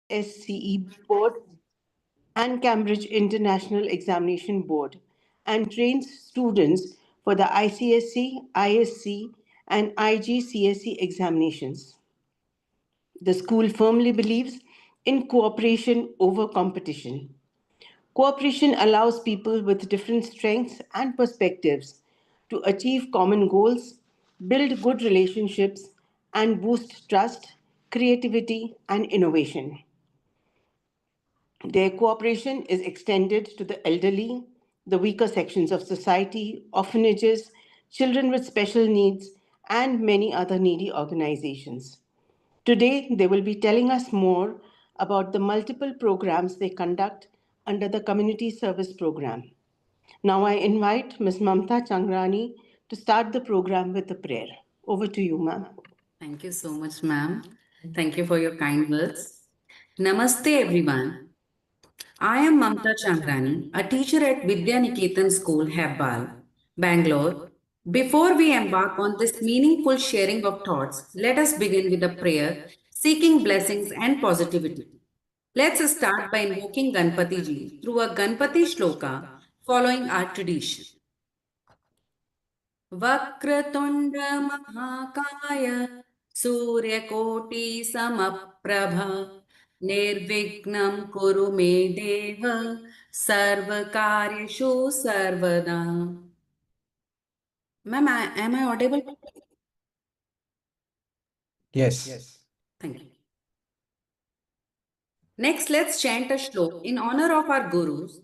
SCE Board and Cambridge International Examination Board and trains students for the ICSC, ISC, and IGCSE examinations. The school firmly believes in cooperation over competition. Cooperation allows people with different strengths and perspectives to achieve common goals, build good relationships, and boost trust, creativity, and innovation. Their cooperation is extended to the elderly, the weaker sections of society, orphanages, children with special needs, and many other needy organizations. Today, they will be telling us more about the multiple programs they conduct under the Community Service Program. Now, I invite Ms. Mamta Changrani to start the program with a prayer. Over to you, ma'am. Thank you so much, ma'am. Thank you for your kind words. Namaste, everyone. I am Mamta Changrani, a teacher at Vidya Niketan School, Hebbal, Bangalore. Before we embark on this meaningful sharing of thoughts, let us begin with a prayer seeking blessings and positivity. Let's start by invoking Ganpati Ji through a Ganpati shloka following our tradition. वक्रतुण्ड महाकाय सूर्यकोटि समप्रभ निर्विघ्नं कुरु मे देव सर्वकार्येषु सर्वदा. Ma'am, am I audible? Yes. Thank you. Next, let's chant a shlok in honor of our gurus.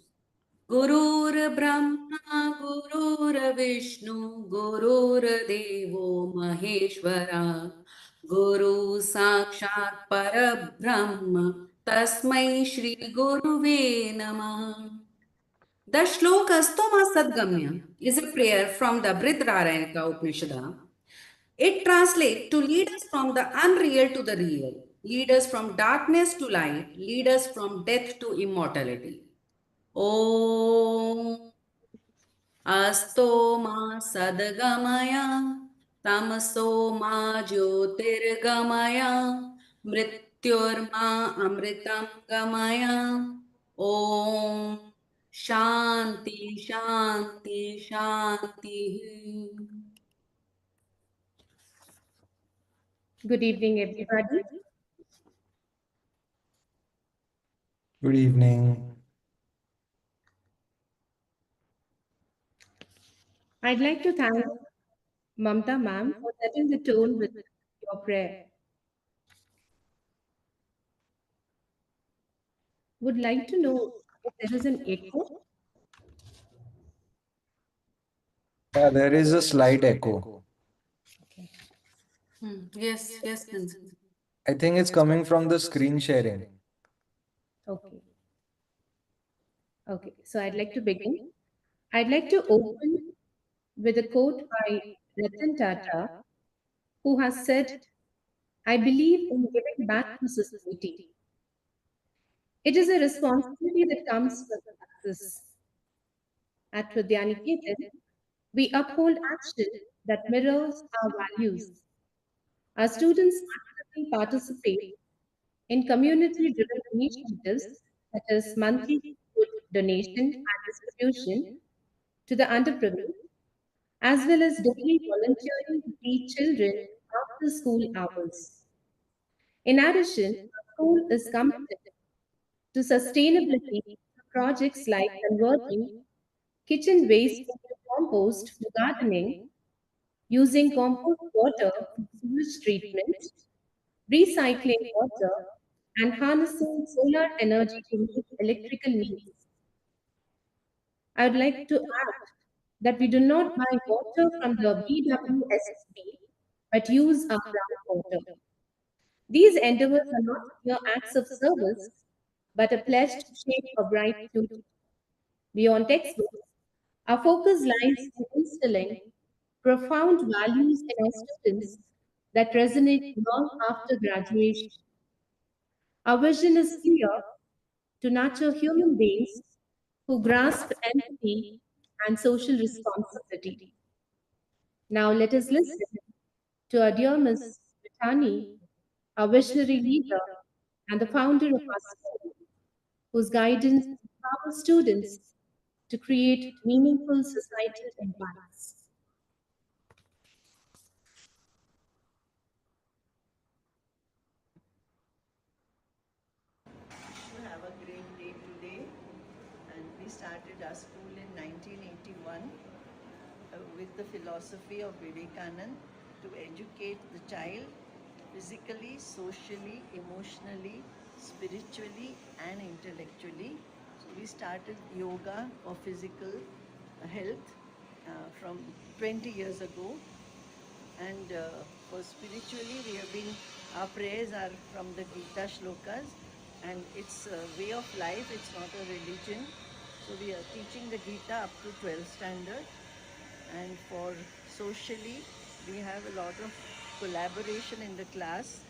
गुरुर् Brahma गुरुर्विष्णु गुरुर्देवो महेश्वरा गुरु साक्षात् परब्रह्म तस्मै श्री गुरुवे नमः. The shloka Stoma Sadgamya is a prayer from the Brihadaranyaka Upanishad. It translates to lead us from the unreal to the real, lead us from darkness to light, lead us from death to immortality. ॐ अस्तो मा सद्गमय तमसो मा ज्योतिर्गमय मृत्युर्मा अमृतं गमय. ॐ शान्ति शान्ति शान्तिः. Good evening, everybody. Good evening. I'd like to thank Mamta ma'am for setting the tone with your prayer. Would like to know if there is an echo. Yeah, there is a slight echo. Yes, yes, Nancy. I think it's coming from the screen sharing. Okay. Okay, so I'd like to begin. I'd like to open with a quote by Ratan Tata, who has said, I believe in giving back to society. It is a responsibility that comes with success. At Vidyaniketan, we uphold action that mirrors our values. Our students actively participate in community-driven initiatives such as monthly food donation and distribution to the underprivileged, as well as daily volunteering to teach children after school hours. In addition, our school is committed to sustainability through projects like converting kitchen waste into compost for gardening, using compost water for sewage treatment, recycling water, and harnessing solar energy to meet electrical needs. I would like to add that we do not buy water from the BWSSB but use our groundwater. These endeavors are not mere acts of service but a pledge to shape a bright future. Beyond textbooks, our focus lies in instilling profound values in our students that resonate long after graduation. Our vision is clear to nurture human beings who grasp empathy and social responsibility. Now let us listen to our dear Miss Vitani, our visionary leader and the founder of our school, whose guidance empowers students to create meaningful societal impacts. To have a great day today. And we started our school in 1981 with the philosophy of Vivekanand to educate the child physically, socially, emotionally, spiritually, and intellectually. So we started yoga for physical health from 20 years ago, and for spiritually we have been, our prayers are from the Gita shlokas, and it's a way of life, it's not a religion. So we are teaching the Gita up to 12th standard. And for socially, we have a lot of collaboration in the class.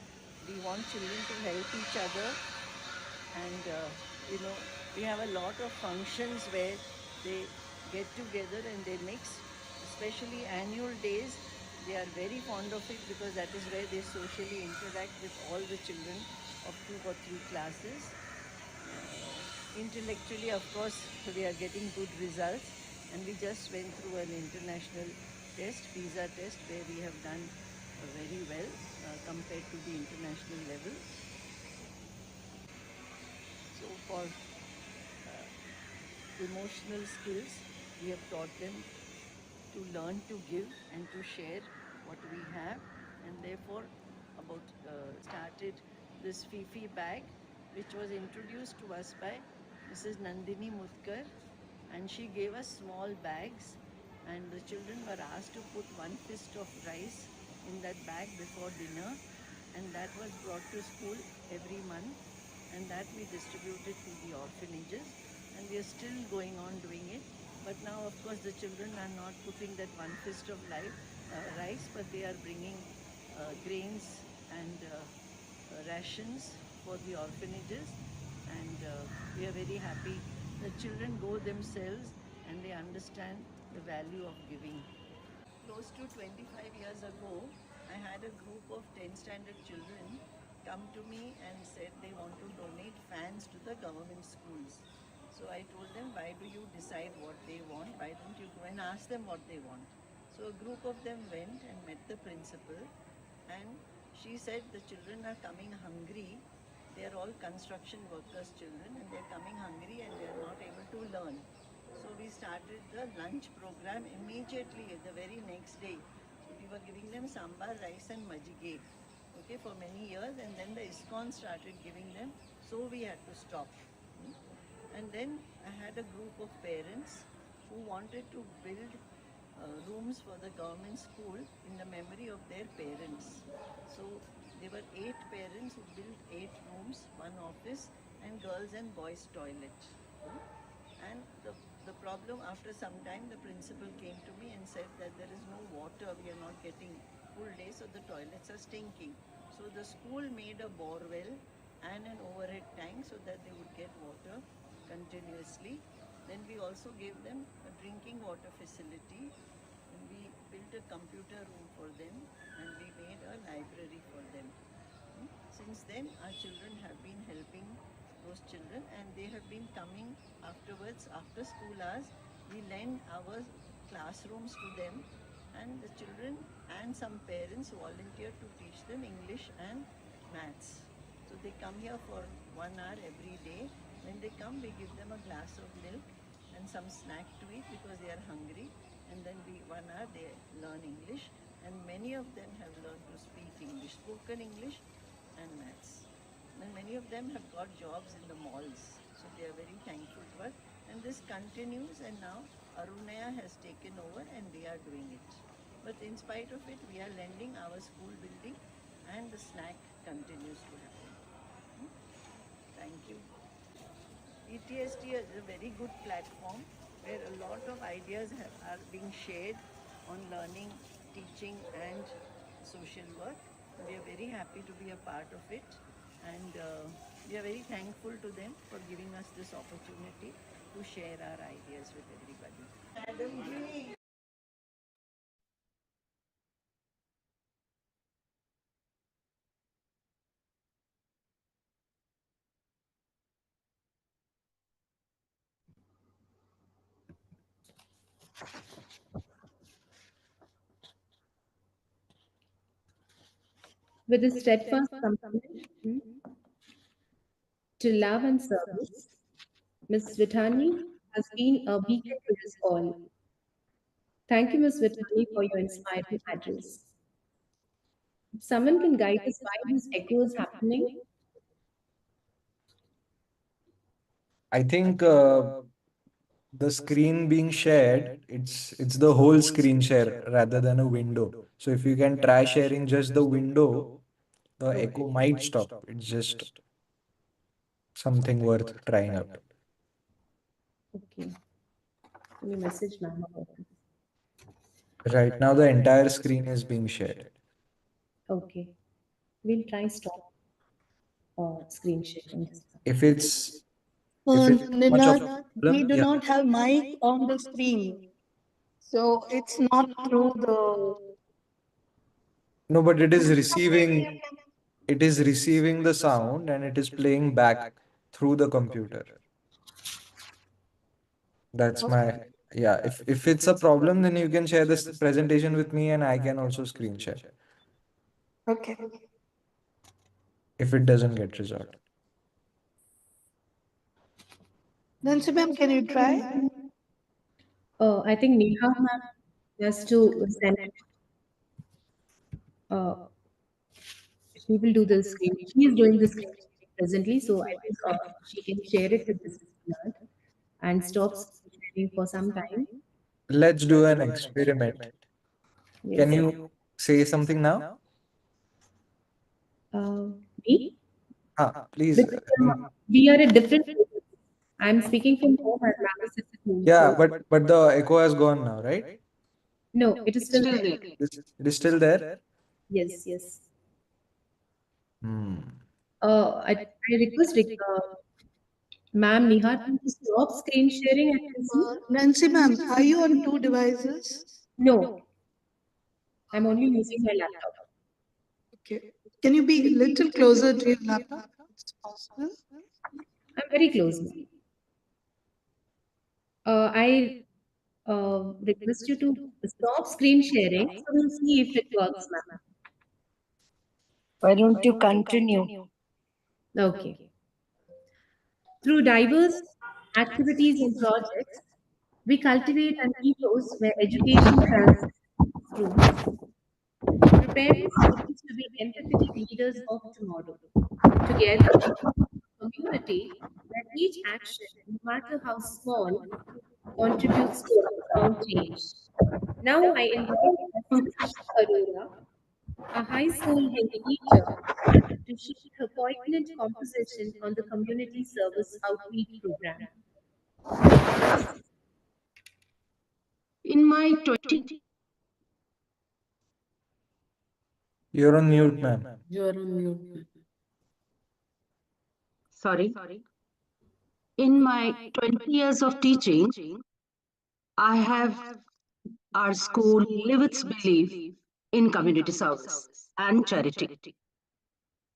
We want children to help each other, and we have a lot of functions where they get together and they mix, especially annual days. They are very fond of it because that is where they socially interact with all the children of 2 or 3 classes. Intellectually, of course, we are getting good results, and we just went through an international test, PISA test, where we have done very well compared to the international level. So for emotional skills, we have taught them to learn to give and to share what we have, and therefore about started this Fifi bag, which was introduced to us by Mrs. Nandini Mutkar, and she gave us small bags, and the children were asked to put 1 fist of rice in that bag before dinner, and that was brought to school every month, and that we distributed to the orphanages, and we are still going on doing it. But now, of course, the children are not putting that 1 fist of rice, but they are bringing grains and rations for the orphanages, and we are very happy. The children go themselves and they understand the value of giving. Close to 25 years ago, I had a group of 10 standard children come to me and said they want to donate fans to the government schools. So I told them, why do you decide what they want? Why don't you go and ask them what they want? So a group of them went and met the principal, and she said the children are coming hungry. They are all construction workers' children, and they are coming hungry and they are not able to learn. So we started the lunch program immediately the very next day. So we were giving them sambar, rice and majige, okay, for many years, and then the ISKCON started giving them, so we had to stop. And then I had a group of parents who wanted to build rooms for the government school in the memory of their parents. So there were 8 parents who built 8 rooms, 1 office, and girls and boys toilet. And the problem, after some time, the principal came to me and said that there is no water, we are not getting full day, so the toilets are stinking. So the school made a bore well and an overhead tank so that they would get water continuously. Then we also gave them a drinking water facility, and we built a computer room for them, and we made a library for them. Since then, our children have been helping those children, and they have been coming afterwards, after school hours. We lend our classrooms to them, and the children and some parents volunteer to teach them English and maths. So they come here for 1 hour every day. When they come, we give them a glass of milk and some snack to eat because they are hungry. And then 1 hour they learn English, and many of them have learned to speak English, spoken English and maths. And many of them have got jobs in the malls, so they are very thankful to us. And this continues, and now Arunaya has taken over and they are doing it. But in spite of it, we are lending our school building, and the snack continues to happen. Thank you. ETST is a very good platform where a lot of ideas are being shared on learning, teaching and social work. We are very happy to be a part of it, and we are very thankful to them for giving us this opportunity to share our ideas with everybody. Madam Ji. With a steadfast commitment to love and service, Ms. Vitani has been a beacon to us all. Thank you, Ms. Vitani, for your inspiring address. If someone can guide us why this echo is happening, I think the screen being shared, it's the whole screen share rather than a window. So if you can try sharing just the window, the echo might stop. It's just something worth trying out. okay, let me message ma'am about this. Right now, the entire screen is being shared. Okay, we'll try stop screen sharing. If it's if it's too much of a Ninad, we problem, do yeah. not have mic on the screen. So it's not through the. No, but it is receiving the sound and it is playing back through the computer. That's my yeah. If it's a problem, then you can share this presentation with me and I can also screen share Okay. if it doesn't get resolved. Nancy ma'am, can you try? I think Neha ma'am has to send. Uh, she will do the screen. She is doing the screen sharing presently, so I think she can share it with this webinar and stop screen sharing for some time. Let's do an experiment. Can Yes. you say something now? Me? Please. Because we are at different places. I'm speaking from home and ma'am is at school. Yeah, So but the echo has gone now, right? no, it is still there. It is still there. Yes, yes. Hmm. I request ma'am Nihat to stop screen sharing. I can see. Nancy ma'am, are you on two devices? No, I'm only using my laptop. Okay. Can you be a little closer to your laptop? It's possible. I'm very close now. I request you to stop screen sharing. So we'll see if it works, ma'am. Why don't you continue? Okay. Through diverse activities and projects, we cultivate an ethos where education transcends rooms, preparing students to be empathetic leaders of tomorrow. Together, a community where each action, no matter how small, contributes to a profound change. Now I invite Ms. Arora, a high school Hindi teacher, to share her poignant composition on the community service outreach program. In my 20, You're on mute, ma'am. You are on mute. sorry, in my 20 years of teaching, I have our school live its belief in community service and charity.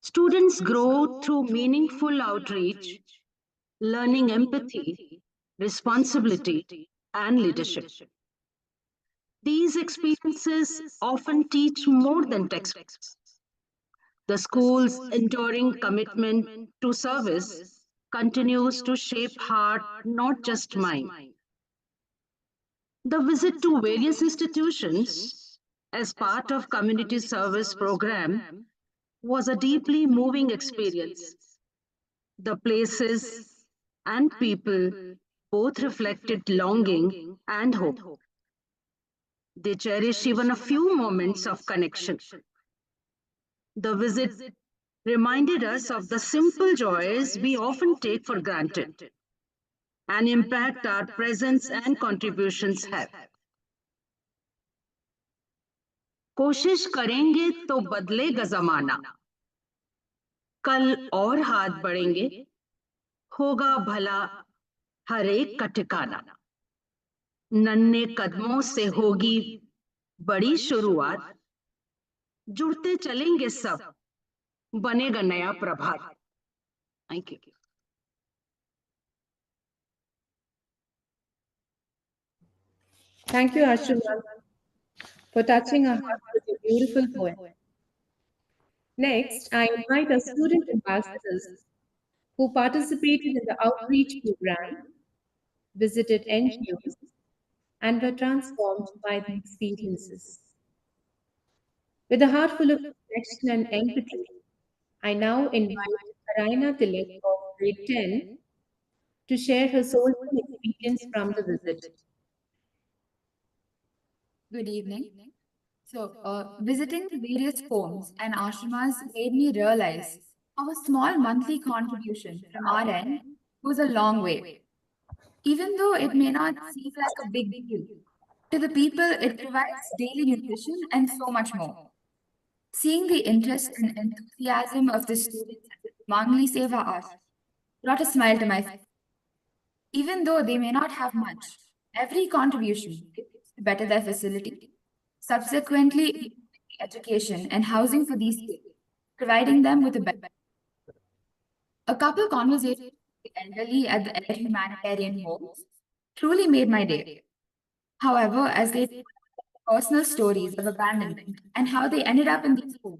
Students grow through meaningful outreach, learning empathy, responsibility, and leadership. These experiences often teach more than textbooks. The school's enduring commitment to service continues to shape heart, not just mind. The visit to various institutions as part of community service program was a deeply moving experience. The places and people both reflected longing and hope. They cherish even a few moments of connection. The visit reminded us of the simple joys we often take for granted and impact our presence and contributions have. कोशिश करेंगे तो बदलेगा जमाना कल और हाथ बढ़ेंगे होगा भला हर एक का ठिकाना नन्हे कदमों से होगी बड़ी शुरुआत जुड़ते चलेंगे सब बनेगा नया प्रभात thank you Thank you, Ashu ma'am, for touching our hearts with your beautiful poem. Next, I invite our student ambassadors who participated in the outreach program, visited NGOs, and were transformed by the experiences. With a heart full of reflection and empathy, I now invite Araina Tilak of grade 10 to share her soulful experience from the visit. Good evening. Visiting the various homes and ashramas made me realize how a small monthly contribution from our end goes a long way, even though it may not seem like a big deal. To the people, it provides daily nutrition and so much more. Seeing the interest and enthusiasm of the students at the Mangli Seva Ashram brought a smile to my face. Even though they may not have much, every contribution helps to better their facility. Subsequently, education and housing for these kids, providing them with a better. A couple conversations with the elderly at the Air Humanitarian Homes truly made my day. However, as they told personal stories of abandonment and how they ended up in these homes,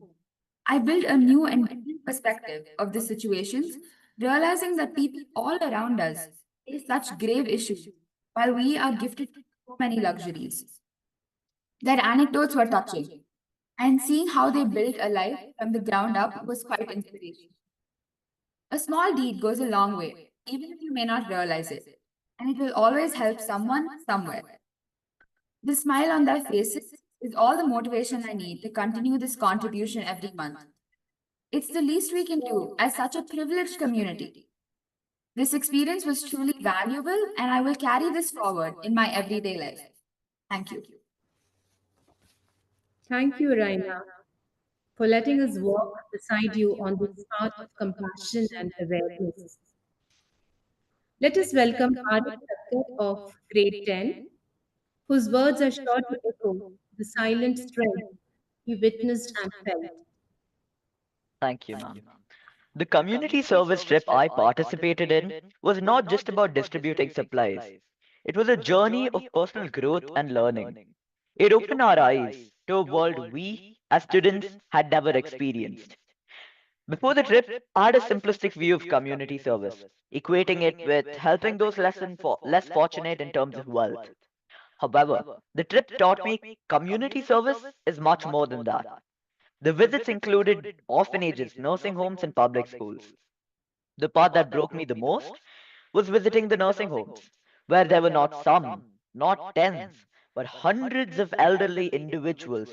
I built a new and different perspective of the situations, realizing that people all around us face such grave issues while we are gifted so many luxuries. Their anecdotes were touching, and seeing how they built a life from the ground up was quite inspirational. A small deed goes a long way, even if you may not realize it, and it will always help someone somewhere. The smile on their faces is all the motivation I need to continue this contribution every month. It's the least we can do as such a privileged community. This experience was truly valuable, and I will carry this forward in my everyday life. Thank you. Thank you, Raina, for letting us walk beside you on this path of compassion and awareness. Let us welcome Arif Thakkar of grade 10, whose words are sure to echo the silent strength he witnessed and felt. Thank you, ma'am. The community service trip I participated in was not just about distributing supplies. It was a journey of personal growth and learning. It opened our eyes to a world we, as students, had never experienced. Before the trip, I had a simplistic view of community service, equating it with helping those less fortunate in terms of wealth. However, the trip taught me community service is much more than that. The visits included orphanages, nursing homes, and public schools. The part that broke me the most was visiting the nursing homes, where there were not some, not tens, but hundreds of elderly individuals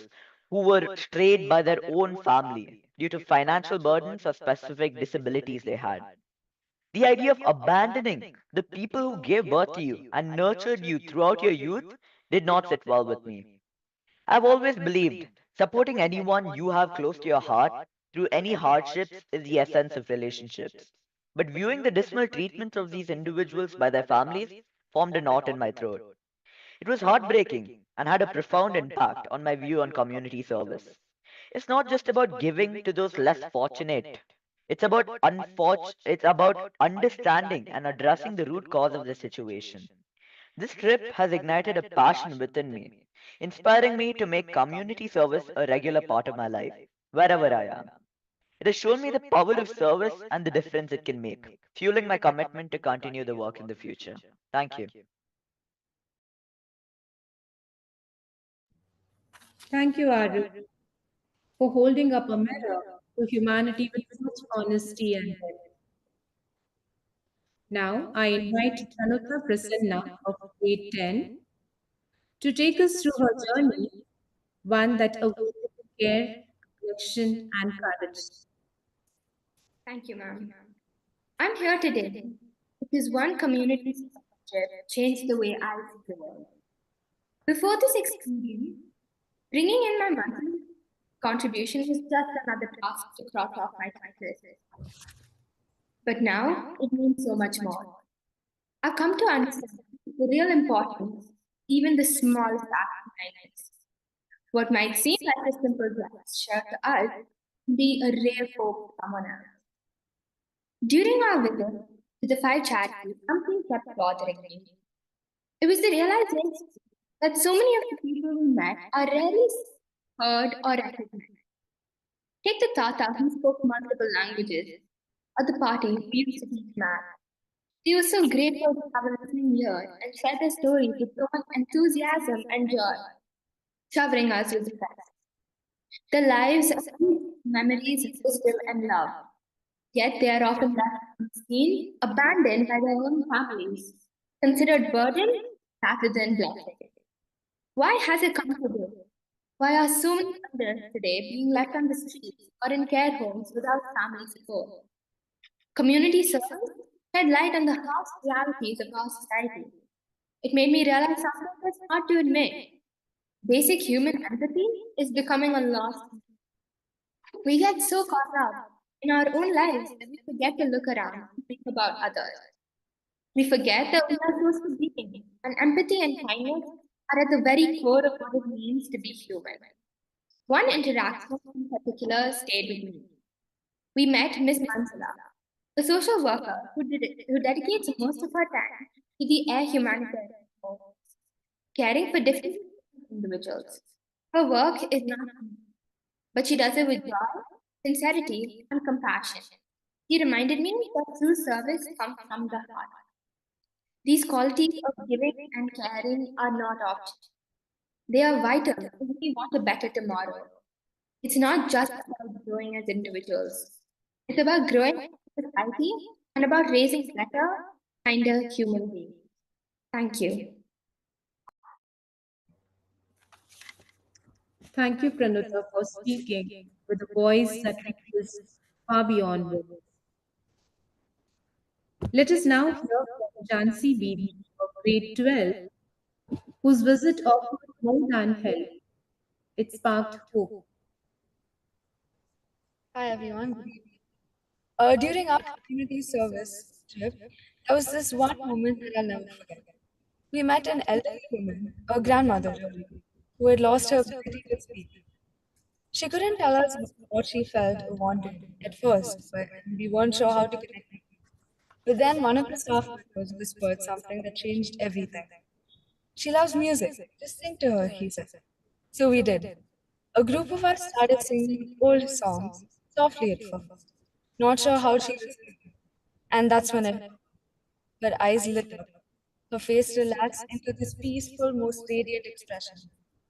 who were strayed by their own family due to financial burdens or specific disabilities they had. The idea of abandoning the people who gave birth to you and nurtured you throughout your youth did not sit well with me. I've always believed supporting anyone you have close to your heart through any hardships is the essence of relationships. But viewing the dismal treatment of these individuals by their families formed a knot in my throat. It was heartbreaking and had a profound impact on my view on community service. It's not just about giving to those less fortunate. It's about understanding and addressing the root cause of the situation. This trip has ignited a passion within me, inspiring me to make community service a regular part of my life, wherever I am. It has shown me the power of service and the difference it can make, fueling my commitment to continue the work in the future. Thank you. Thank you, Arif, for holding up a mirror to humanity with such honesty and depth. Now, I invite Chanuka Prasanna of grade 10 to take us through her journey, one that awakened care, reflection, and courage. Thank you, ma'am. I'm here today because one community trip changed the way I see the world. Before this experience, bringing in my monthly contribution was just another task to cross off my checklist. But now it means so much more. I've come to understand the real importance, even the smallest act behind it. What might seem like a simple gesture to us can be a rare hope to someone else. During our visit to the five charities, something kept bothering me. It was the realization that so many of the people we met are rarely heard or recognized. Take the Tata who spoke multiple languages, or the party who used to teach math. They were so grateful to have a listening ear and share their stories with so much enthusiasm and joy, showering us with facts. Their lives are full of memories, wisdom, and love. Yet they are often left unseen, abandoned by their own families, considered burden rather than blessing. Why has it come to this? Why are so many elders today being left on the streets or in care homes without family support? Community service shed light on the harsh realities of our society. It made me realize something that's hard to admit. Basic human empathy is becoming a lost. We get so caught up in our own lives that we forget to look around and think about others. We forget that we are social beings, and empathy and kindness are at the very core of what it means to be human. One interaction in particular stayed with me. We met Miss Mansala, a social worker who dedicates most of her time to the air humanitarian cause, caring for different individuals. Her work is not easy, but she does it with joy, sincerity, and compassion. He reminded me that true service comes from the heart. These qualities of giving and caring are not optional. They are vital if we want a better tomorrow. It's not just about growing as individuals. It's about growing as a society and about raising better, kinder human beings. Thank you. Thank you, Pranuta, for speaking with a voice that reaches far beyond words. Let us now hear from Jansi Bibi of grade 12, whose visit offered more than help. It sparked hope. Hi everyone, good evening. During our community service trip, there was this one moment that I'll never forget. We met an elderly woman, a grandmother really, who had lost her ability to speak. She couldn't tell us what she felt or wanted at first, but we weren't sure how to connect. But then one of the staff members whispered something that changed everything. She loves music. Just sing to her, he said. So we did. A group of us started singing old songs, softly at first, not sure how she was feeling. And that's when her eyes lit up. Her face relaxed into this peaceful, most radiant expression.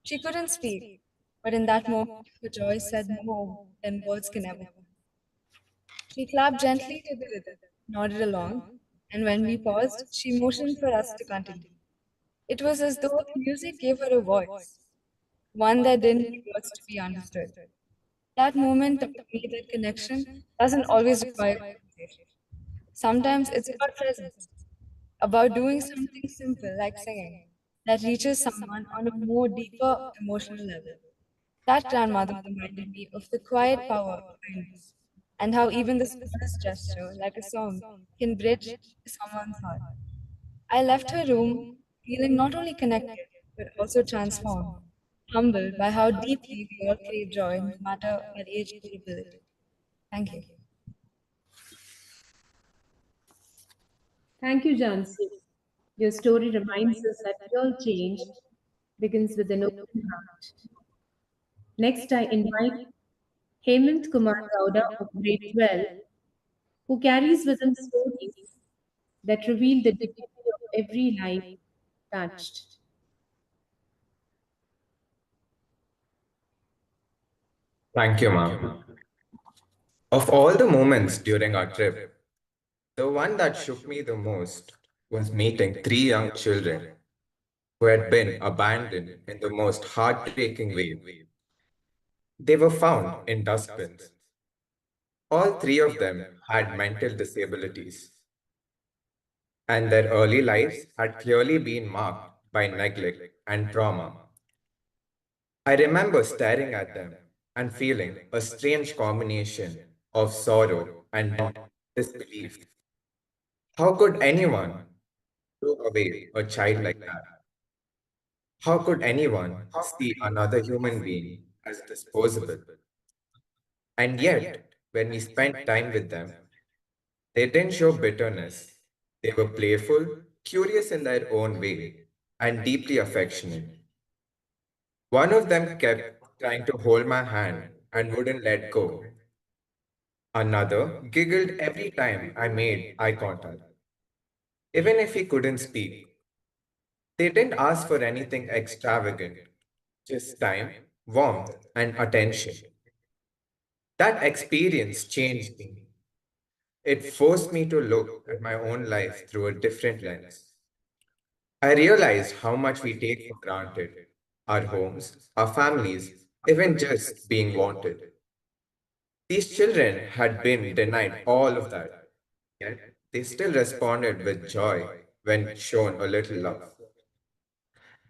She couldn't speak, but in that moment, her joy said more than words can ever. She clapped gently to the rhythm, nodded along, and when we paused, she motioned for us to continue. It was as though the music gave her a voice, one that didn't need words to be understood. That moment taught me that connection doesn't always require conversation. Sometimes it's about presence, about doing something simple like singing that reaches someone on a more deeper emotional level. That grandmother reminded me of the quiet power of kindness and how even the smallest gesture, like a song, can bridge someone's heart. I left her room feeling not only connected, but also transformed, humbled by how deeply we all crave joy, no matter our age or ability. Thank you. Thank you, Jansi. Your story reminds us that real change begins with an open heart. Next, I invite Hemant Kumar Gowda of grade 12, who carries within stories that reveal the dignity of every life touched. Thank you, ma'am. Of all the moments during our trip, the one that shook me the most was meeting three young children who had been abandoned in the most heartbreaking way. They were found in dustbins. All three of them had mental disabilities, and their early lives had clearly been marked by neglect and trauma. I remember staring at them and feeling a strange combination of sorrow and disbelief. How could anyone throw away a child like that? How could anyone see another human being as disposable? And yet, when we spent time with them, they didn't show bitterness. They were playful, curious in their own way, and deeply affectionate. One of them kept trying to hold my hand and wouldn't let go. Another giggled every time I made eye contact, even if he couldn't speak. They didn't ask for anything extravagant, just time, warmth, and attention. That experience changed me. It forced me to look at my own life through a different lens. I realized how much we take for granted our homes, our families, even just being wanted. These children had been denied all of that, yet they still responded with joy when shown a little love.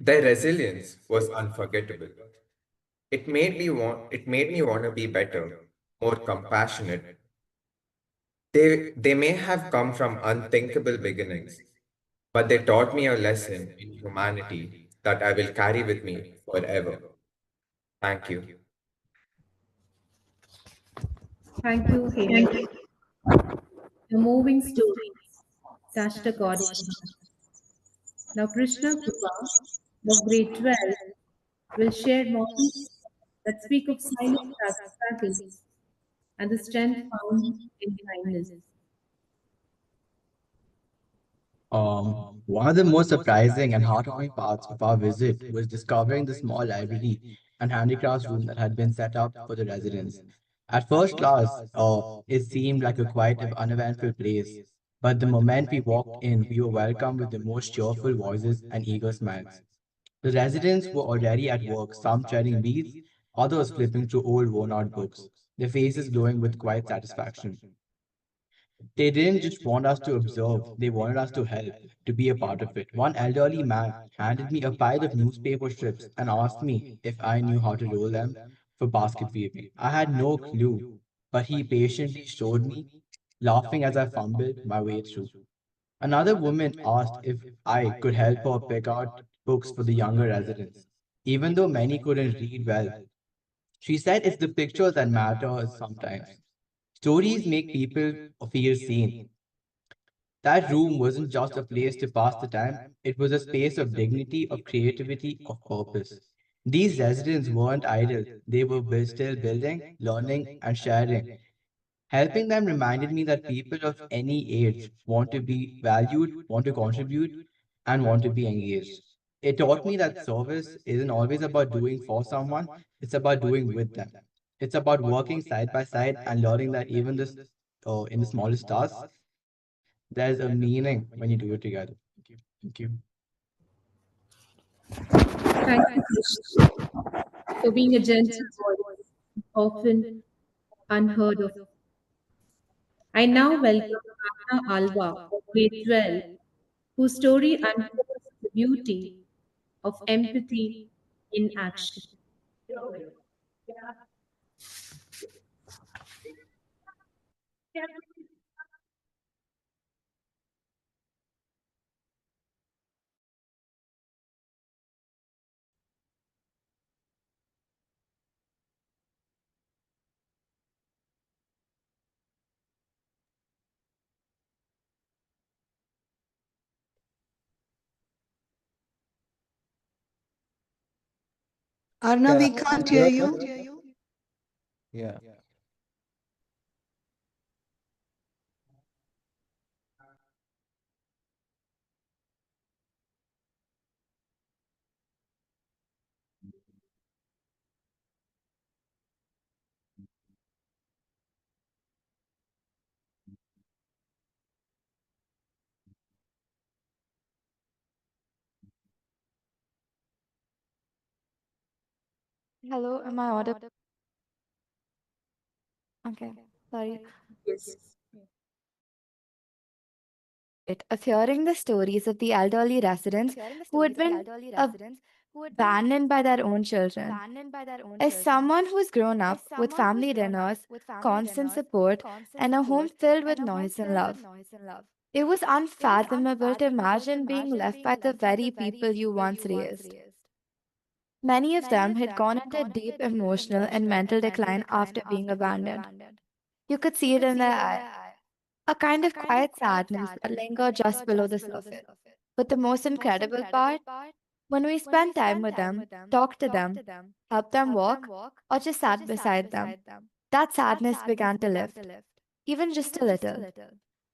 Their resilience was unforgettable. It made me want to be better, more compassionate. They may have come from unthinkable beginnings, but they taught me a lesson in humanity that I will carry with me forever. Thank you. Thank you, Hemant. A moving story touched a chord in my heart. Now, Krishna Kripa of grade 12 will share moments that speak of silent struggles and the strength found in kindness. One of the most surprising and heartwarming parts of our visit was discovering the small library and handicrafts room that had been set up for the residents. At first glance, it seemed like a quiet, uneventful place, but the moment we walked in, we were welcomed with the most cheerful voices and eager smiles. The residents were already at work, some treading beads, others flipping through old worn-out books, their faces glowing with quiet satisfaction. They didn't just want us to observe, they wanted us to help, to be a part of it. One elderly man handed me a pile of newspaper strips and asked me if I knew how to roll them for basket weaving. I had no clue, but he patiently showed me, laughing as I fumbled my way through. Another woman asked if I could help her pick out books for the younger residents. Even though many couldn't read well, she said it's the pictures that matter sometimes. Stories make people feel seen. That room wasn't just a place to pass the time, it was a space of dignity, of creativity, of purpose. These residents weren't idle, they were still building, learning, and sharing. Helping them reminded me that people of any age want to be valued, want to contribute, and want to be engaged. It taught me that service isn't always about doing for someone, it's about doing with them. It's about working side by side and learning that even this, in the smallest tasks, there's a meaning when you do it together. Thank you. Thank you, Krishna, for being a gentle voice, often unheard of. I now welcome Anna Alva of grade 12, whose story uncovers the beauty of empathy in action. Arna, Can we I can't hear hear you. her? Yeah. Hello, am I audible? Okay, sorry. Yes. Of hearing the stories of the elderly residents who had been abandoned by their own children. As someone who's grown up with family dinners, constant support, and a home filled with noise and love, it was unfathomable to imagine being left by the very people you once raised. Many of them had gone into deep emotional and mental decline after being abandoned. You could see it in their eyes, a kind of quiet sadness that lingered just below the surface. But the most incredible part, When we spent time with them, talked to them, helped them walk, or just sat beside them, that sadness began to lift, even just a little.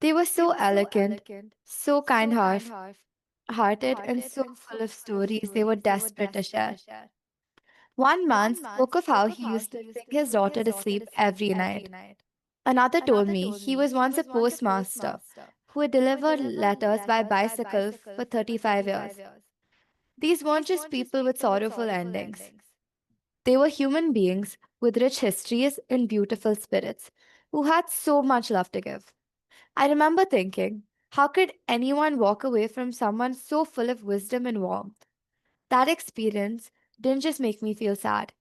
They were so elegant, so hearted, and so full of stories they were desperate to share. One man spoke of how he used to sing his daughter to sleep every night. Another told me he was once a postmaster who had delivered letters by bicycle for 35 years. These weren't just people with sorrowful endings. They were human beings with rich histories and beautiful spirits who had so much love to give. I remember thinking, how could anyone walk away from someone so full of wisdom and warmth? That experience didn't just make me feel sad,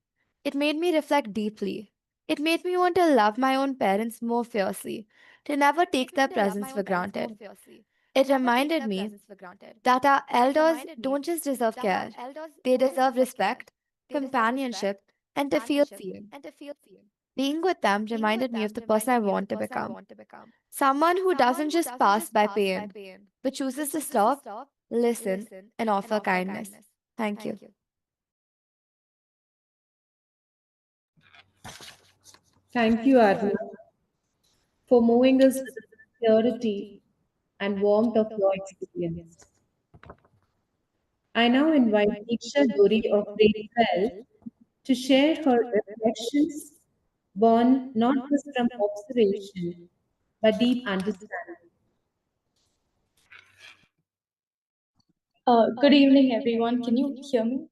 it made me reflect deeply. It made me want to love my own parents more fiercely, to never take their presence for granted. It reminded me that our elders don't just deserve care, they deserve respect, companionship, and to feel seen. Being with them reminded me of the person I want to become. Someone who doesn't just pass by pain, but chooses to stop, listen, and offer kindness. Thank you. Thank you, Arna, for moving us with the sincerity and warmth of your experience. I now invite Diksha Dori of grade 12 to share her reflections born not just from observation but deep understanding. Good evening, everyone. Can you hear me?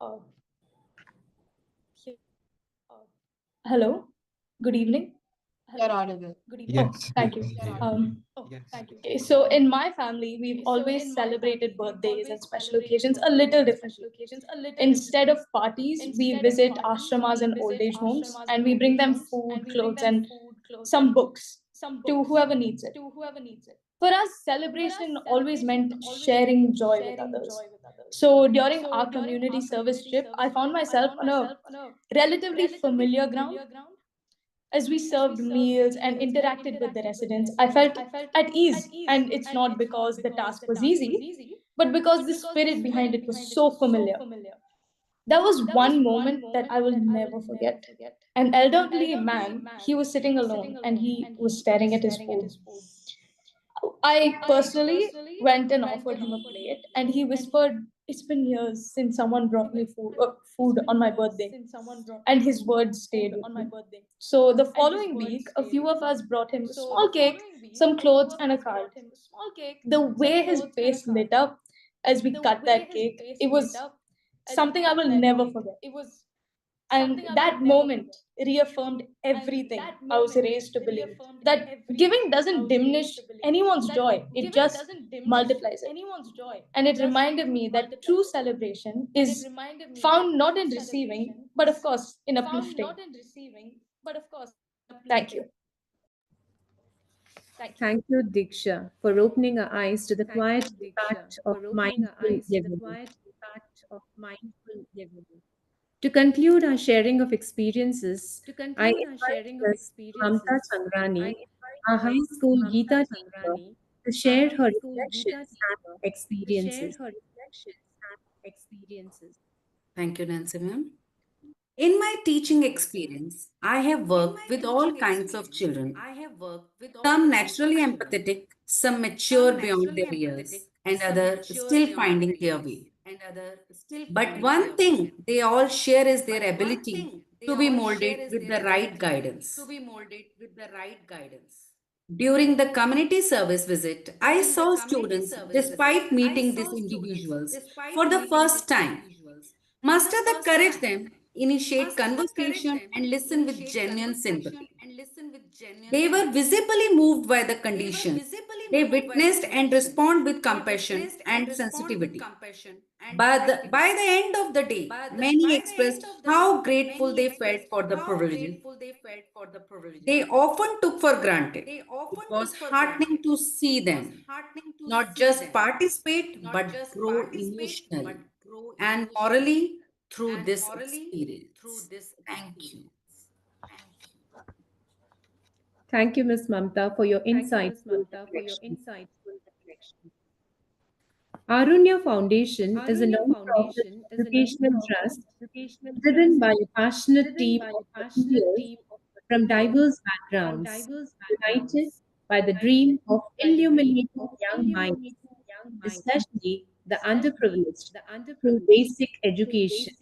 Uh, Hello. Good evening. You're audible. Oh, Yes, we thank you. can hear you. Okay, so in my family, we've always celebrated birthdays and special occasions a little differently. Instead of parties, we visit ashramas and old age homes, and we bring them food, clothes, and some books to whoever needs it. For us, celebration always meant sharing joy with others. So during our community service trip, I found myself on a relatively familiar ground. As we served meals and interacted with the residents, I felt at ease. And it's not because the task was easy, but because the spirit behind it was so familiar. There was one moment that I will never forget. An elderly man, he was sitting alone and he was staring at his food. I personally went and offered him a plate, and he whispered, "It's been years since someone brought me food on my birthday." And his words stayed with me. So the following week, a few of us brought him a small cake, some clothes, and a card. The way his face lit up as we cut that cake, it was something I will never forget. And that moment reaffirmed everything I was raised to believe, that giving doesn't diminish anyone's joy, it just multiplies it. And it reminded me that true celebration is found not in receiving, but of course in uplifting. Thank you. Thank you, Diksha, for opening our eyes to the quiet impact of mindful giving. To conclude our sharing of experiences, I invite Ms. Mamta Chandrani, our high school Gita teacher, to share her reflections and experiences. Thank you, Nancy ma'am. In my teaching experience, I have worked with all kinds of children. Some naturally empathetic, some mature beyond their years, and others still finding their way. But one thing they all share is their ability to be molded with the right guidance. During the community service visit, I saw students, despite meeting these individuals for the first time, muster the courage them, initiate conversation, and listen with genuine sympathy. They were visibly moved by the condition. They witnessed and respond with compassion and sensitivity. But by the end of the day, many expressed how grateful they felt for the privileges they often took for granted. It was heartening to see them not just participate but grow emotionally and morally through this experience. Thank you. Thank you, Ms. Mamta, for your insightful reflections. Arunya Foundation is a non-profit educational trust driven by a passionate team of volunteers from diverse backgrounds, united by the dream of illuminating young minds, especially the underprivileged, through basic education.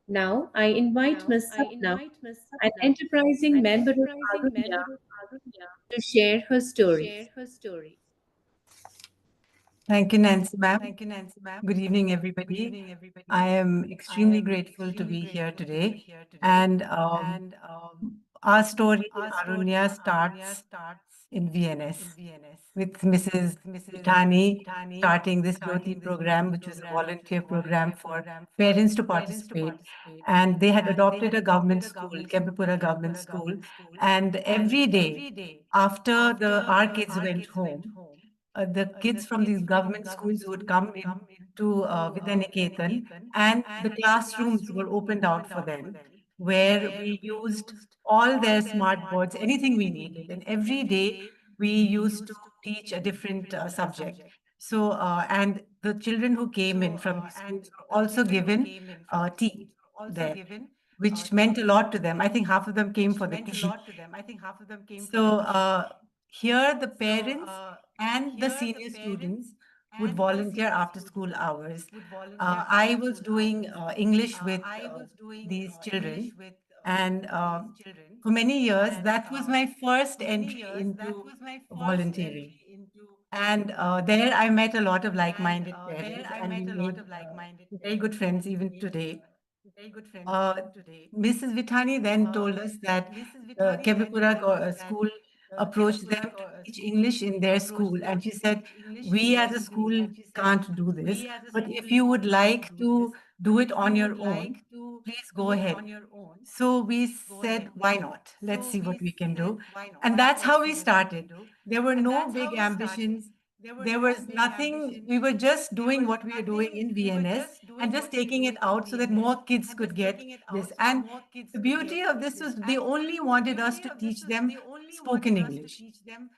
Now, I invite Ms. Sapna, an enterprising member of Arunya, to share her story. Thank you, Nancy ma'am. Good evening, everybody. I am extremely grateful to be here today. And our story in Arunya starts in VNS with Mrs. Vitani starting this Jyoti program, which was a volunteer program for parents to participate. And they had adopted a government school, Kempapura Government School. And every day after our kids went home, the kids from these government schools would come in to Vidya Niketan, and the classrooms were opened out for them, where we used all their smart boards, anything we needed. And every day we used to teach a different subject. So, and the children who came in from these schools were also given tea there, which meant a lot to them. I think half of them came for the tea. So here the parents and the senior students would volunteer after school hours. I was doing English with these children, and for many years, that was my first entry into volunteering. And there I met a lot of like-minded parents, and we made very good friends even today. Uh, Mrs. Vitani then told us that Kebipura school approached them to teach English in their school. And she said, we as a school can't do this, but if you would like to do it on your own, please go ahead. So we said, why not? Let's see what we can do. And that's how we started. There were no big ambitions. There was nothing. We were just doing what we are doing in VNS and just taking it out so that more kids could get this. And the beauty of this was they only wanted us to teach them spoken English.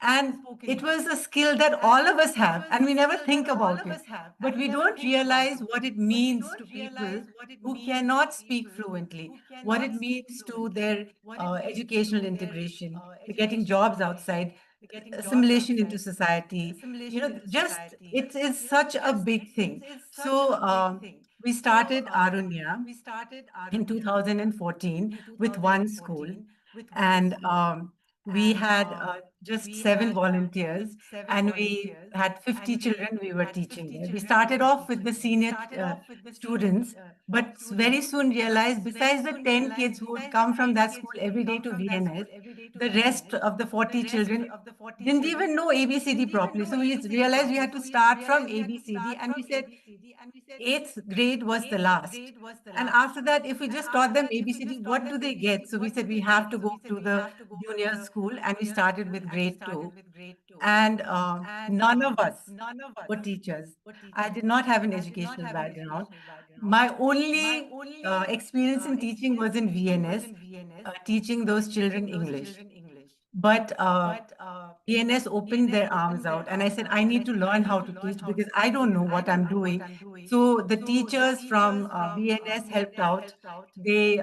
And it was a skill that all of us have, and we never think about it. But we don't realize what it means to people who cannot speak fluently, what it means to their educational integration, the getting jobs outside, assimilation into society. Just it is such a big thing. So we started Arunya in 2014 with one school, and we had just 7 volunteers, and we had 50 children we were teaching there. We started off with the senior students, but very soon realized besides the 10 kids who would come from that school every day to VNS, the rest of the 40 children didn't even know ABCD properly. So we realized we had to start from ABCD, and we said eighth grade was the last. And after that, if we just taught them ABCD, what do they get? So we said we have to go to the junior school, and we started with grade two. And none of us were teachers. I did not have an educational background. My only experience in teaching was in VNS, teaching those children English. But ENS opened their arms out, and I said, I need to learn how to teach because I don't know what I'm doing. So the teachers from BNS helped out. They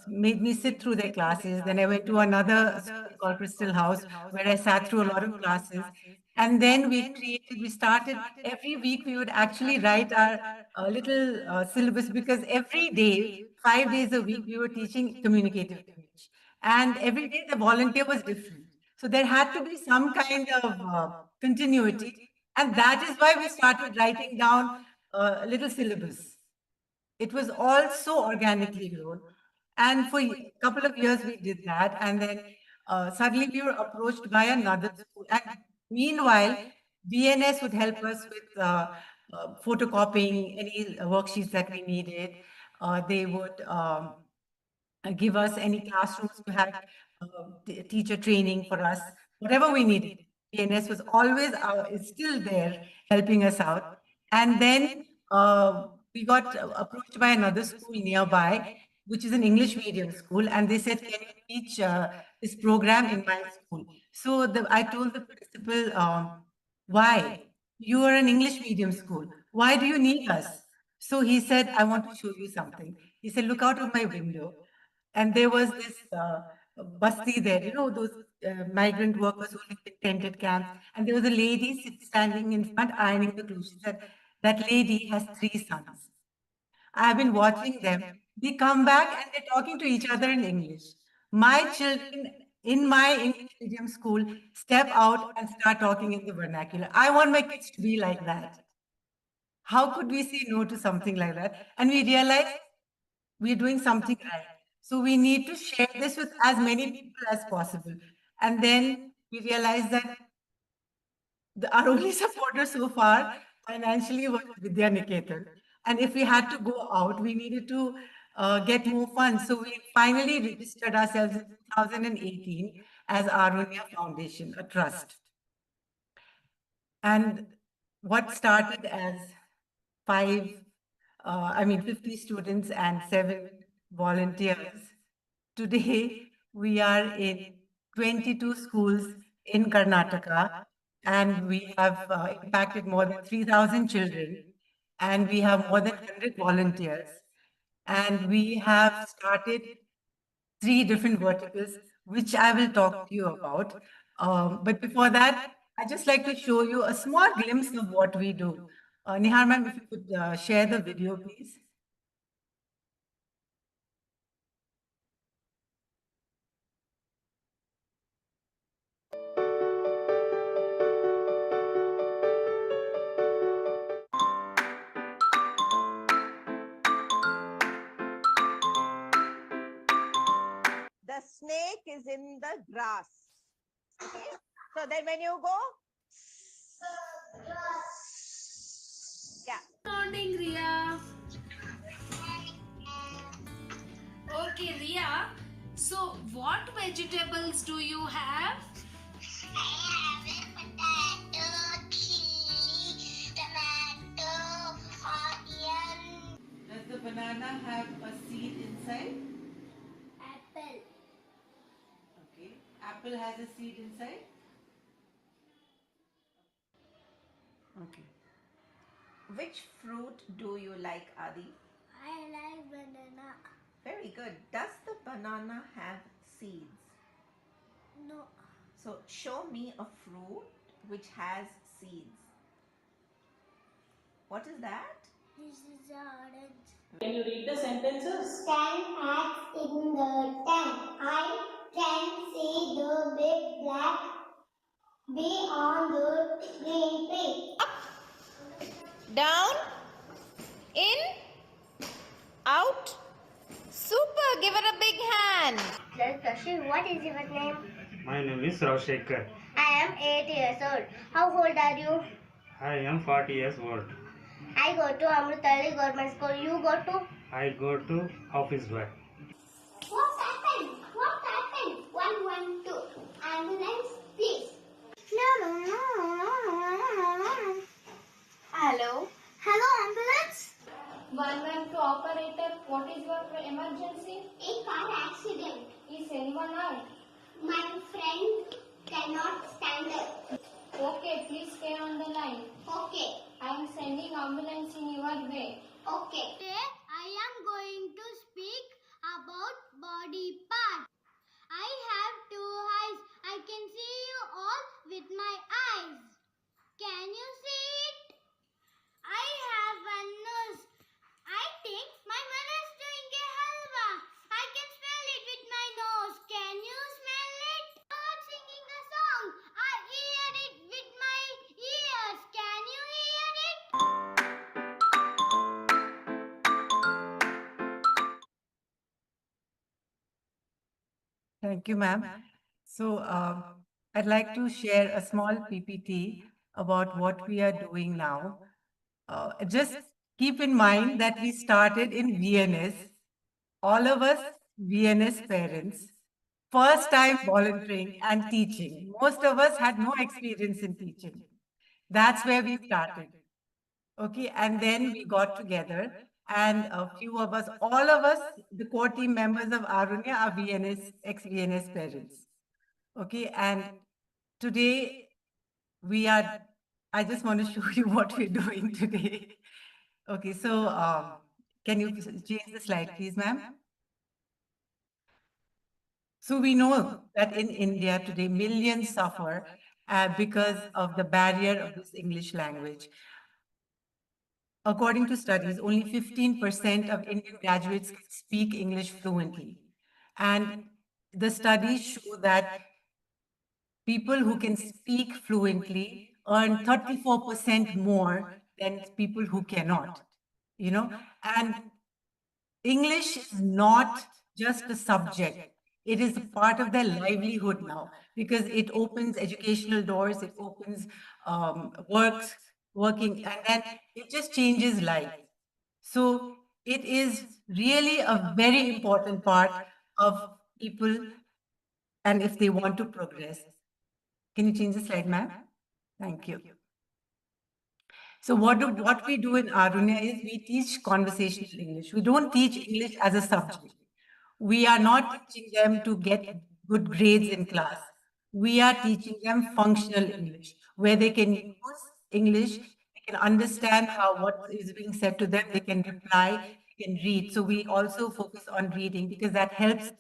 made me sit through their classes. Then I went to another school called Crystal House where I sat through a lot of classes. And then we started every week, we would actually write our little syllabus because every day, 5 days a week, we were teaching communicative English. And every day the volunteer was different. So there had to be some kind of continuity. And that is why we started writing down a little syllabus. It was all so organically grown. And for a couple of years, we did that. And then suddenly we were approached by another school. And meanwhile, BNS would help us with photocopying any worksheets that we needed. They would give us any classrooms to have teacher training for us, whatever we needed. PNS was always is still there helping us out. And then we got approached by another school nearby, which is an English medium school, and they said, "Can you teach this program in my school?" So I told the principal, "Why?" you are an English medium school. Why do you need us? So he said, I want to show you something. He said, look out of my window. And there was this basti there, you know, those migrant workers who live in tented camps. And there was a lady standing in front ironing the clothes. She said, that lady has 3 sons. I have been watching them. They come back and they're talking to each other in English. My children in my English medium school step out and start talking in the vernacular. I want my kids to be like that. How could we say no to something like that? And we realize we're doing something right. So we need to share this with as many people as possible. And then we realize that our only supporter so far financially was Vidya Niketan. And if we had to go out, we needed to get more funds. So we finally registered ourselves in 2018 as Arunya Foundation, a trust. And what started as 50 students and 7 volunteers. Today, we are in 22 schools in Karnataka, and we have impacted more than 3,000 children, and we have more than 100 volunteers. And we have started 3 different verticals, which I will talk to you about. But before that, I'd just like to show you a small glimpse of what we do. Nihar ma'am, if you could share the video, please. The snake is in the grass. Okay? So then when you go, yeah. Good morning, Ria. Okay, Ria. So, what vegetables do you have? I have potato, chili, tomato, onion. Does the banana have a seed inside? Apple. Okay. Apple has a seed inside? Okay. Which fruit do you like, Adi? I like banana. Very good. Does the banana have seeds? No. So show me a fruit which has seeds. What is that? This is orange. Can you read the sentences? 10 ants in the tent. I can see the big black bee on the green tree. Down, in, out. Super, give it a big hand. Tashi, what is your name? My name is Ravshekhar. I am 8 years old. How old are you? I am 40 years old. I go to Amrutali Government School. You go to? I go to office work. What happened? What happened? 112. Ambulance, please. No. Hello? Hello, ambulance? 112 operator, what is your emergency? A car accident. Is anyone out? My friend cannot stand up. Okay, please stay on the line. Okay. I am sending ambulance in your way. Okay. Today I am going to speak about body parts. I have 2 eyes. I can see you all with my eyes. Can you see it? I have one nose. I think my mother is doing a halwa. I can smell it with my nose. Can you smell it? Bird singing a song. I hear it with my ears. Can you hear it? Thank you, ma'am. So I'd like to share a small PPT about what we are doing now. Just keep in mind that we started in VNS, all of us VNS parents, first time volunteering and teaching. Most of us had no experience in teaching. That's where we started. Okay, and then we got together, and a few of us, all of us, the core team members of Arunya are VNS, ex-VNS parents. Okay, and today we are I just want to show you what we're doing today. Okay, so can you change the slide, please, ma'am? So we know that in India today, millions suffer because of the barrier of this English language. According to studies, only 15% of Indian graduates can speak English fluently. And the studies show that people who can speak fluently earn 34% more than people who cannot, you know. And English is not just a subject. It is a part of their livelihood now because it opens educational doors, it opens working, and then it just changes life. So it is really a very important part of people and if they want to progress. Can you change the slide, ma'am? Thank you. So what we do in Arunya is we teach conversational English. We don't teach English as a subject. We are not teaching them to get good grades in class. We are teaching them functional English, where they can use English, they can understand how what is being said to them, they can reply, they can read. So we also focus on reading because that helps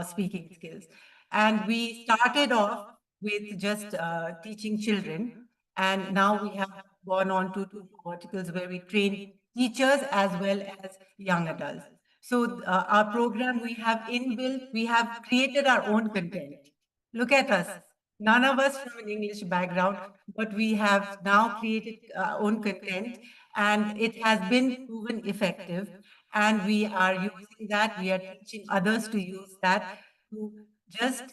speaking skills. And we started off with just teaching children, and now we have gone on to two verticals where we train teachers as well as young adults. So our program we have inbuilt, we have created our own content. Look at us. None of us from an English background, but we have now created our own content and it has been proven effective. And we are using that, we are teaching others to use that to just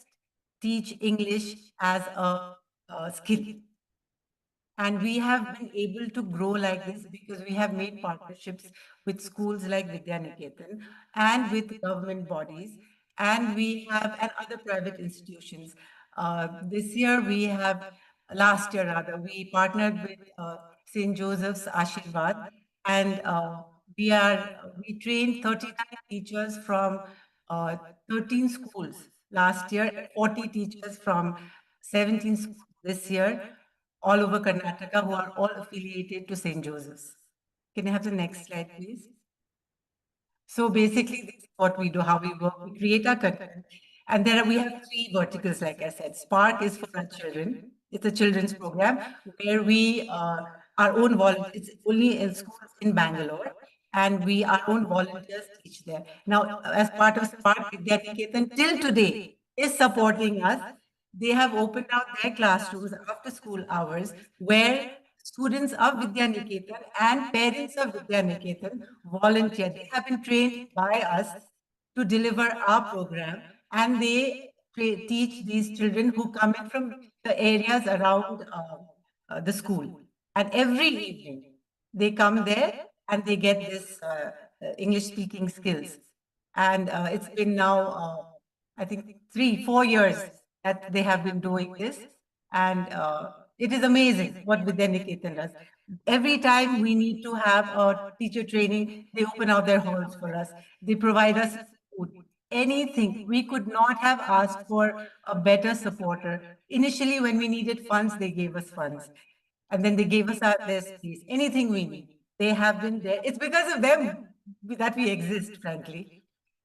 teach English as a skill. And we have been able to grow like this because we have made partnerships with schools like Vidya Niketan and with government bodies, and we have and other private institutions. This year we have, last year rather, we partnered with St. Joseph's Ashirvad, and we trained 39 teachers from 13 schools last year, and 40 teachers from 17 schools this year all over Karnataka who are all affiliated to St. Joseph's. Can I have the next slide, please? So basically, this is what we do, how we work. We create our content. And we have three verticals, like I said. Spark is for our children. It's a children's program where we, our own volunteers, it's only in schools in Bangalore. And we, our own volunteers teach there. Now, as part of Spark, Vidya Niketan till today is supporting us. They have opened out their classrooms after school hours where students of Vidya Niketan and parents of Vidya Niketan volunteer. They have been trained by us to deliver our program, and they teach these children who come in from the areas around the school. And every evening they come there and they get this English speaking skills. And it's been now, I think, 3, 4 years that they have been doing this. And it is amazing what Vidya Niketan does. Every time we need to have a teacher training, they open out their halls for us. They provide us food, anything. We could not have asked for a better supporter. Initially, when we needed funds, they gave us funds. And then they gave us their space, anything we need. They have been there. It's because of them that we exist, frankly.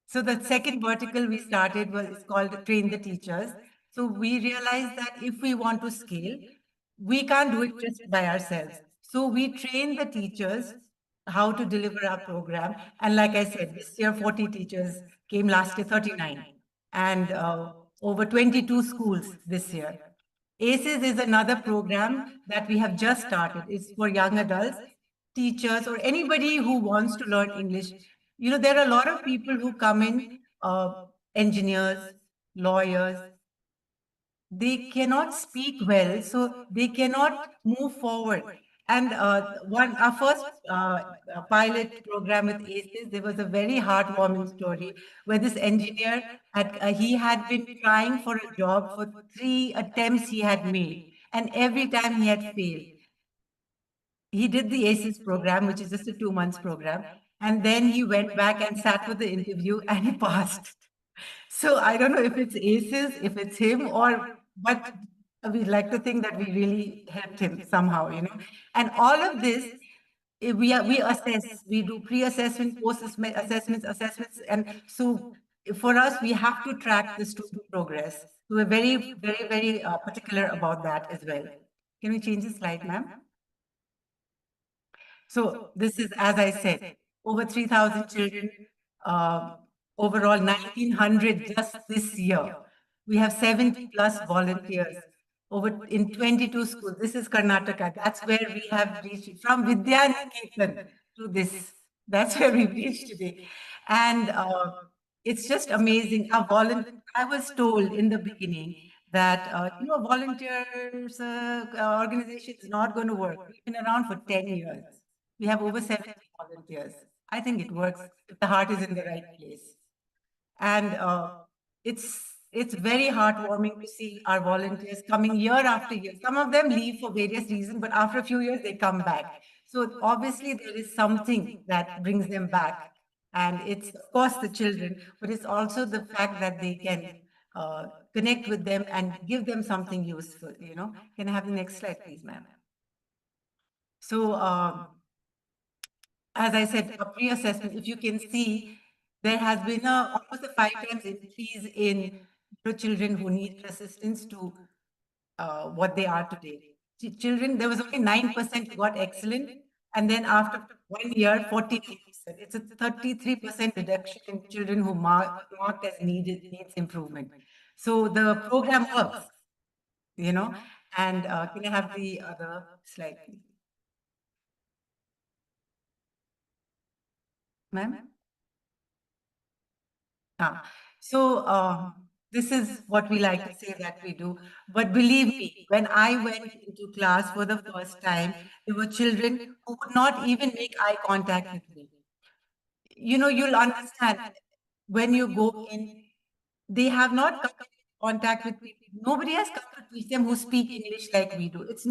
So the second vertical we started was called Train the Teachers. So we realized that if we want to scale, we can't do it just by ourselves. So we train the teachers how to deliver our program. And like I said, this year 40 teachers came, last year 39, and over 22 schools this year. ACES is another program that we have just started. It's for young adults, teachers, or anybody who wants to learn English. You know, there are a lot of people who come in, engineers, lawyers, they cannot speak well, so they cannot move forward. And our first pilot program with ACES, there was a very heartwarming story where this engineer he had been trying for a job for 3 attempts he had made, and every time he had failed. He did the ACES program, which is just a 2 months program, and then he went back and sat for the interview and he passed. So I don't know if it's ACES, if it's him, or but we'd like to think that we really helped him somehow, And all of this, we assess, we do pre-assessment, post-assessments, and so for us, we have to track the student progress. So we're very, very, very particular about that as well. Can we change the slide, ma'am? So this is, as I said, over 3,000 children, uh, overall 1,900 just this year. We have 70 plus volunteers over in 22 schools. This is Karnataka. That's where we have reached from Vidya Niketan to this. That's where we've reached today. And it's just amazing. I was told in the beginning that, volunteers organization is not going to work. We've been around for 10 years. We have over 70 volunteers. I think it works if the heart is in the right place. And it's very heartwarming to see our volunteers coming year after year. Some of them leave for various reasons, but after a few years, they come back. So obviously, there is something that brings them back. And it's, of course, the children, but it's also the fact that they can connect with them and give them something useful, Can I have the next slide, please, ma'am? So, as I said, a pre-assessment, if you can see, there has been almost a 5 times increase in children who need assistance to what they are today. Children, there was only 9% who got excellent, and then after 1 year, 49%. It's a 33% reduction in children who marked as needs improvement. So the program works, and can I have the other slide, please? Ma'am? So this is what we like to say that we do. But believe me, when I went into class for the first time, there were children who would not even make eye contact with me. You'll understand when you go in, they have not come in contact with people. Nobody has come to teach them who speak English like we do. It's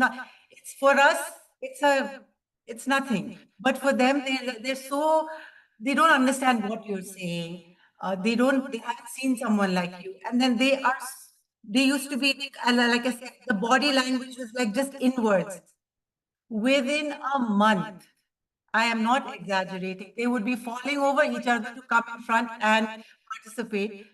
for us, it's nothing. But for them, they don't understand what you're saying. They haven't seen someone like you. And then they used to be, like I said, the body language was like just inwards. Within a month, I am not exaggerating, they would be falling over each other to come in front and participate.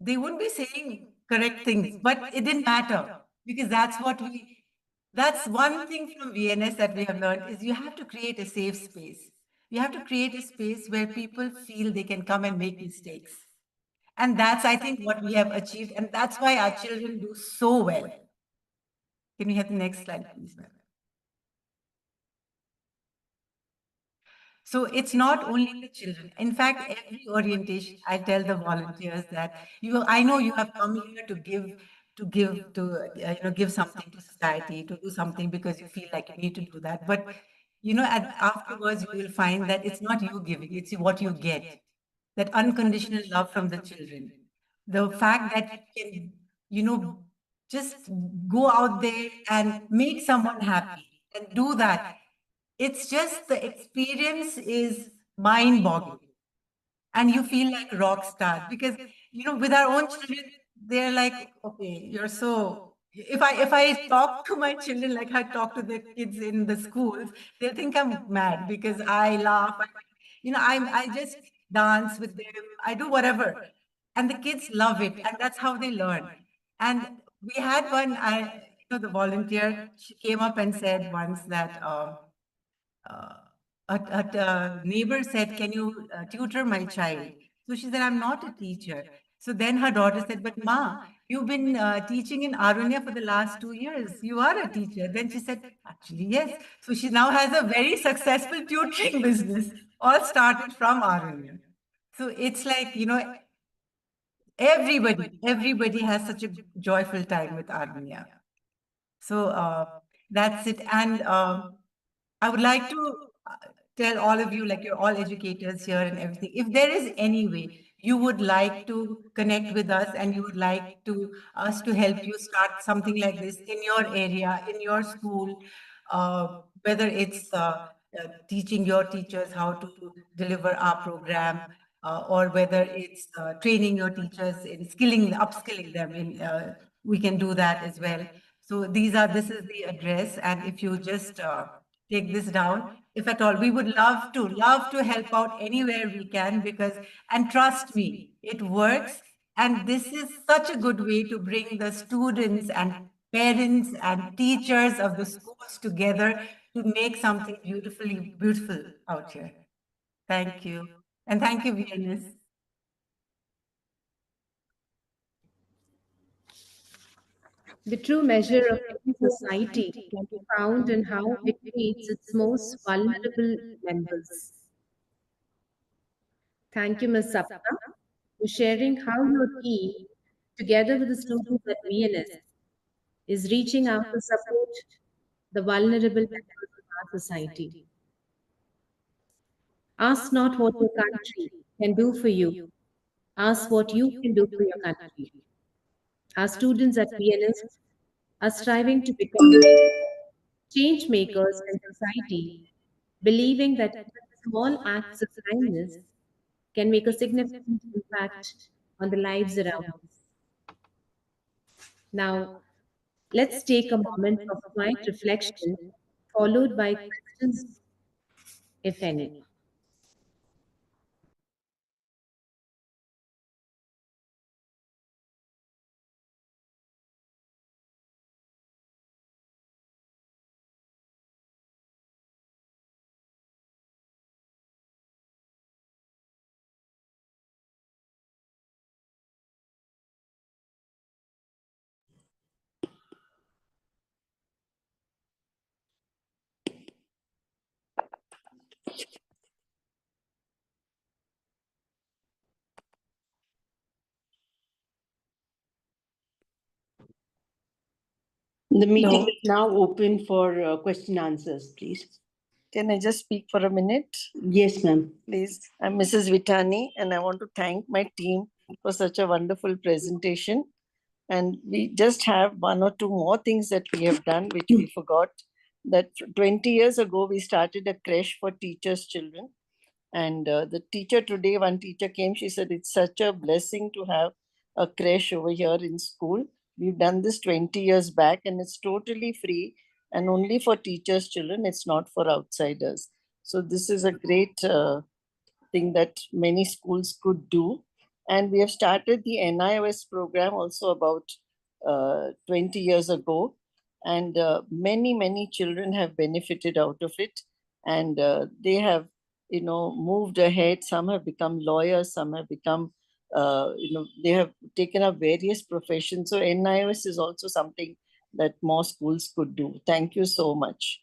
They wouldn't be saying correct things, but it didn't matter because that's one thing from VNS that we have learned is you have to create a safe space. You have to create a space where people feel they can come and make mistakes. And that's, I think, what we have achieved. And that's why our children do so well. Can we have the next slide, please, ma'am? So it's not only the children. In fact, every orientation, I tell the volunteers that I know you have come here to give something to society, to do something because you feel like you need to do that. But afterwards, you will find that it's not you giving; it's what you get. That unconditional love from the children. The fact that you can, just go out there and make someone happy and do that, it's just the experience is mind boggling. And you feel like a rock star because, with our own children, they're like, okay, you're so. If I talk to my children like I talk to the kids in the schools, they'll think I'm mad because I laugh. I just dance with them. I do whatever, and the kids love it, and that's how they learn. And we had one. The volunteer, she came up and said once that. Uh, a neighbor said, "Can you tutor my child?" So she said, "I'm not a teacher." So then her daughter said, "But Ma, you've been teaching in Arunya for the last 2 years. You are a teacher." Then she said, "Actually, yes." So she now has a very successful tutoring business, all started from Arunya. So it's like, everybody has such a joyful time with Arunya. So that's it. And I would like to tell all of you, like you're all educators here and everything, if there is any way you would like to connect with us and you would like to us to help you start something like this in your area, in your school, whether it's teaching your teachers how to deliver our program, or whether it's training your teachers in upskilling them in we can do that as well. So this is the address, and if you just take this down, if at all, we would love to help out anywhere we can, because, and trust me, it works. And this is such a good way to bring the students and parents and teachers of the schools together to make something beautiful out here. Thank you. And thank you, Vienna. The true measure of any society can be found in how it treats its most vulnerable members. Thank you, Ms. Sapna, for sharing how your team, together with the students at VNS, is reaching out to support the vulnerable members of our society. Ask not what your country can do for you. Ask what you can do for your country. Our students at VNS are striving to become change makers in society, believing that small acts of kindness can make a significant impact on the lives around us. Now, let's take a moment of quiet reflection, followed by questions, if any. The meeting is now open for question answers, please. Can I just speak for a minute? Yes, ma'am. Please. I'm Mrs. Vitani, and I want to thank my team for such a wonderful presentation. And we just have one or two more things that we have done, which we forgot. That 20 years ago, we started a creche for teachers' children. And the teacher today, one teacher came, she said, it's such a blessing to have a creche over here in school. We've done this 20 years back, and it's totally free and only for teachers' children. It's not for outsiders. So this is a great thing that many schools could do. And we have started the NIOS program also about 20 years ago. And many children have benefited out of it. And they have, moved ahead. Some have become lawyers, some have become, they have taken up various professions. So NIOS is also something that more schools could do. Thank you so much.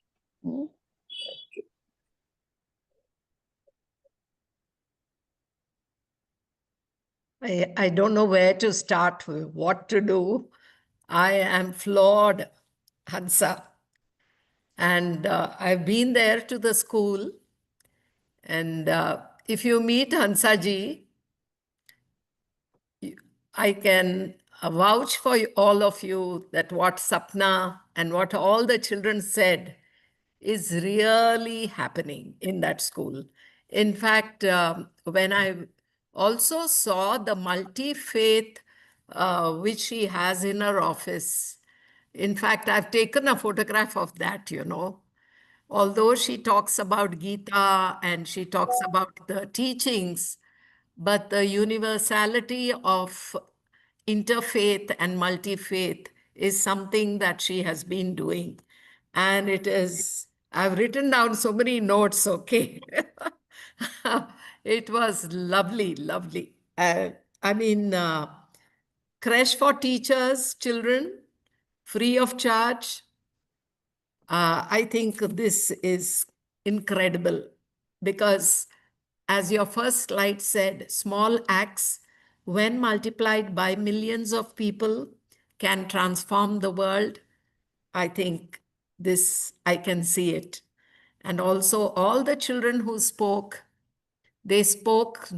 I don't know where to start, what to do. I am floored, Hansa. And I've been there to the school. And if you meet Hansaji, I can vouch for all of you that what Sapna and what all the children said is really happening in that school. In fact, when I also saw the multi-faith which she has in her office, in fact, I've taken a photograph of that, Although she talks about Gita and she talks about the teachings, but the universality of interfaith and multi-faith is something that she has been doing. And it is, I've written down so many notes, okay. It was lovely, lovely. I mean, creche for teachers, children, free of charge. I think this is incredible because, as your first slide said, small acts, when multiplied by millions of people, can transform the world. I think this, I can see it. And also, all the children who spoke, they spoke,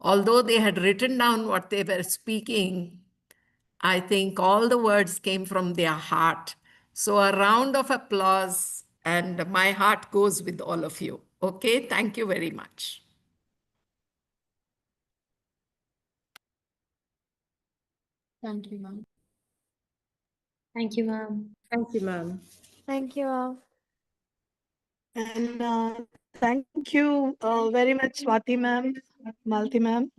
although they had written down what they were speaking, I think all the words came from their heart. So a round of applause, and my heart goes with all of you. Okay, thank you very much. Thank you, ma'am. Thank you, ma'am. Thank you, ma'am. Thank you all. And thank you very much, Swati ma'am, Malti ma'am,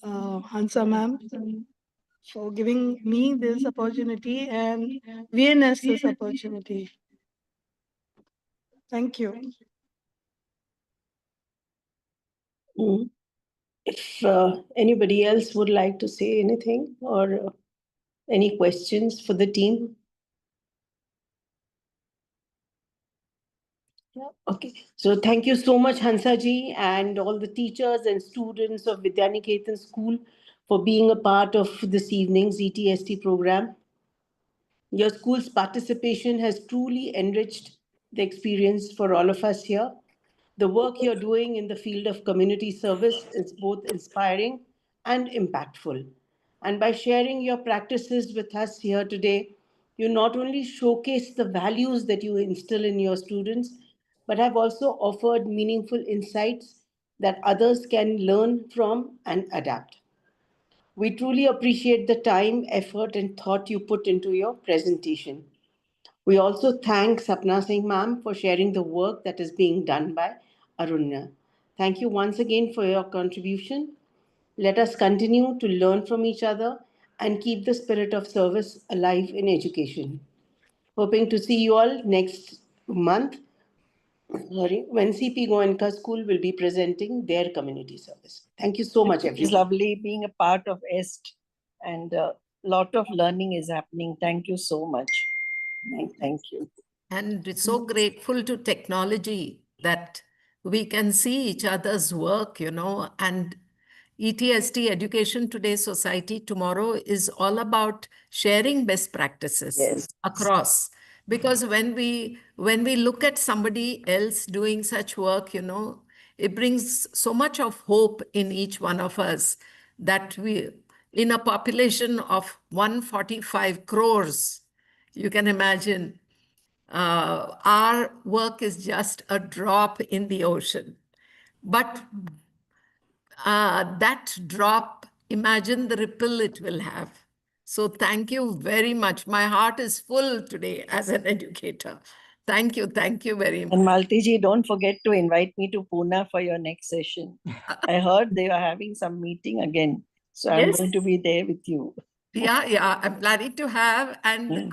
Hansa ma'am, for giving me this opportunity and VNS this opportunity. Thank you. If anybody else would like to say anything or any questions for the team? Yeah. Okay. So thank you so much, Hansaji, and all the teachers and students of Vidya Niketan School for being a part of this evening's ETST program. Your school's participation has truly enriched the experience for all of us here. The work you're doing in the field of community service is both inspiring and impactful. And by sharing your practices with us here today, you not only showcase the values that you instill in your students, but have also offered meaningful insights that others can learn from and adapt. We truly appreciate the time, effort, and thought you put into your presentation. We also thank Sapna Singh ma'am for sharing the work that is being done by Arunya. Thank you once again for your contribution. Let us continue to learn from each other and keep the spirit of service alive in education. Hoping to see you all next month when CP Goenka School will be presenting their community service. Thank you so much, It's everyone. lovely being a part of EST, and a lot of learning is happening. Thank you so much. Thank you. And it's so grateful to technology that we can see each other's work, and ETST, Education Today Society, tomorrow is all about sharing best practices Yes. across. Because when we look at somebody else doing such work, it brings so much of hope in each one of us that we, in a population of 145 crores, you can imagine, our work is just a drop in the ocean. But that drop, imagine the ripple it will have. So thank you very much. My heart is full today as an educator. Thank you very much. And Maltiji, don't forget to invite me to Pune for your next session. I heard they are having some meeting again. So I'm Yes. going to be there with you. Yeah, I'm planning to have. And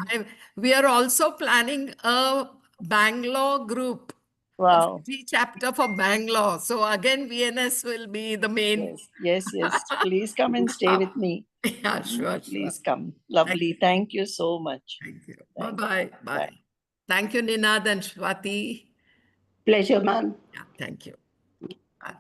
we are also planning a Bangalore group. Wow. A chapter for Bangalore. So again, VNS will be the main. Yes. Please come and stay with me. Yeah, sure. Please come. Lovely. Thank you so much. Thank you. Bye-bye. Thank you, Ninad and Swati. Pleasure, ma'am. Yeah, thank you. Bye.